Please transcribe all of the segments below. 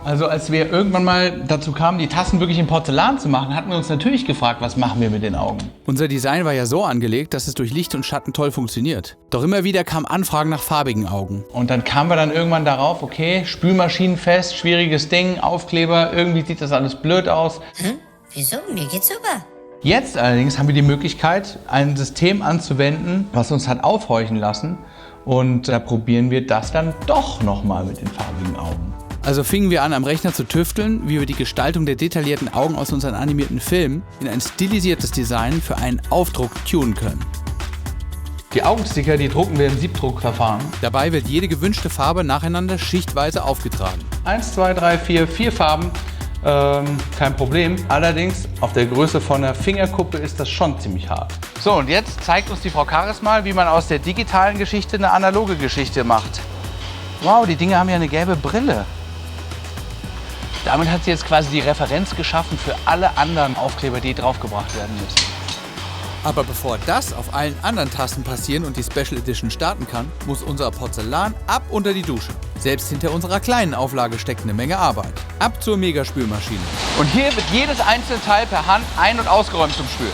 Also als wir irgendwann mal dazu kamen, die Tassen wirklich in Porzellan zu machen, hatten wir uns natürlich gefragt, was machen wir mit den Augen? Unser Design war ja so angelegt, dass es durch Licht und Schatten toll funktioniert. Doch immer wieder kamen Anfragen nach farbigen Augen. Und dann kamen wir dann irgendwann darauf, okay, spülmaschinenfest, schwieriges Ding, Aufkleber, irgendwie sieht das alles blöd aus. Wieso? Mir geht's super. Jetzt allerdings haben wir die Möglichkeit, ein System anzuwenden, was uns hat aufhorchen lassen. Und da probieren wir das dann doch nochmal mit den farbigen Augen. Also fingen wir an, am Rechner zu tüfteln, wie wir die Gestaltung der detaillierten Augen aus unseren animierten Filmen in ein stilisiertes Design für einen Aufdruck tunen können. Die Augensticker, die drucken wir im Siebdruckverfahren. Dabei wird jede gewünschte Farbe nacheinander schichtweise aufgetragen. 1, 2, 3, 4, 4 Farben, kein Problem. Allerdings auf der Größe von der Fingerkuppe ist das schon ziemlich hart. So, und jetzt zeigt uns die Frau Karis mal, wie man aus der digitalen Geschichte eine analoge Geschichte macht. Wow, die Dinge haben ja eine gelbe Brille. Damit hat sie jetzt quasi die Referenz geschaffen für alle anderen Aufkleber, die draufgebracht werden müssen. Aber bevor das auf allen anderen Tasten passieren und die Special Edition starten kann, muss unser Porzellan ab unter die Dusche. Selbst hinter unserer kleinen Auflage steckt eine Menge Arbeit. Ab zur Megaspülmaschine. Und hier wird jedes einzelne Teil per Hand ein- und ausgeräumt zum Spülen.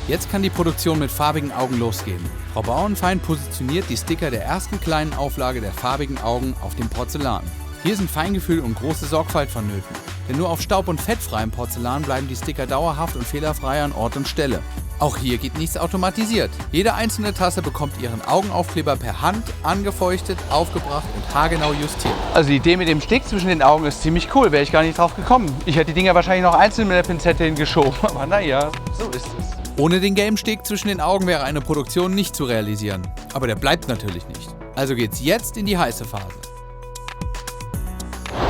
Jetzt kann die Produktion mit farbigen Augen losgehen. Frau Bauernfein positioniert die Sticker der ersten kleinen Auflage der farbigen Augen auf dem Porzellan. Hier sind Feingefühl und große Sorgfalt vonnöten. Denn nur auf staub- und fettfreiem Porzellan bleiben die Sticker dauerhaft und fehlerfrei an Ort und Stelle. Auch hier geht nichts automatisiert. Jede einzelne Tasse bekommt ihren Augenaufkleber per Hand angefeuchtet, aufgebracht und haargenau justiert. Also die Idee mit dem Stick zwischen den Augen ist ziemlich cool, wäre ich gar nicht drauf gekommen. Ich hätte die Dinger wahrscheinlich noch einzeln mit der Pinzette hingeschoben, aber naja, so ist es. Ohne den Game-Stick zwischen den Augen wäre eine Produktion nicht zu realisieren. Aber der bleibt natürlich nicht. Also geht's jetzt in die heiße Phase.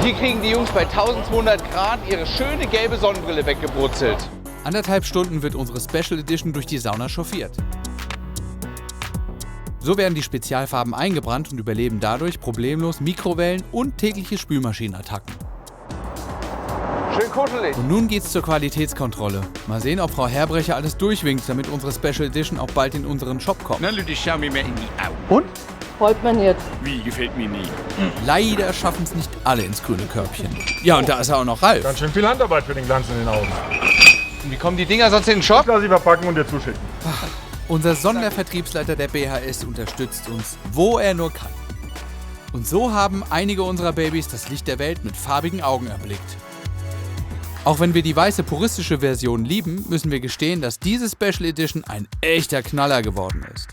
Hier kriegen die Jungs bei 1200 Grad ihre schöne gelbe Sonnenbrille weggebrutzelt. 1,5 Stunden wird unsere Special Edition durch die Sauna chauffiert. So werden die Spezialfarben eingebrannt und überleben dadurch problemlos Mikrowellen und tägliche Spülmaschinenattacken. Schön kuschelig. Und nun geht's zur Qualitätskontrolle. Mal sehen, ob Frau Herbrecher alles durchwinkt, damit unsere Special Edition auch bald in unseren Shop kommt. Na Leute, schau mir mehr in die Augen. Und? Freut man jetzt. Wie, gefällt mir nicht. Leider schaffen es nicht alle ins grüne Körbchen. Ja, und da ist auch noch Ralf. Ganz schön viel Handarbeit für den Glanz in den Augen. Und wie kommen die Dinger sonst in den Shop? Ich lasse sie verpacken und dir zuschicken. Unser Sondervertriebsleiter der BHS unterstützt uns, wo er nur kann. Und so haben einige unserer Babys das Licht der Welt mit farbigen Augen erblickt. Auch wenn wir die weiße puristische Version lieben, müssen wir gestehen, dass diese Special Edition ein echter Knaller geworden ist.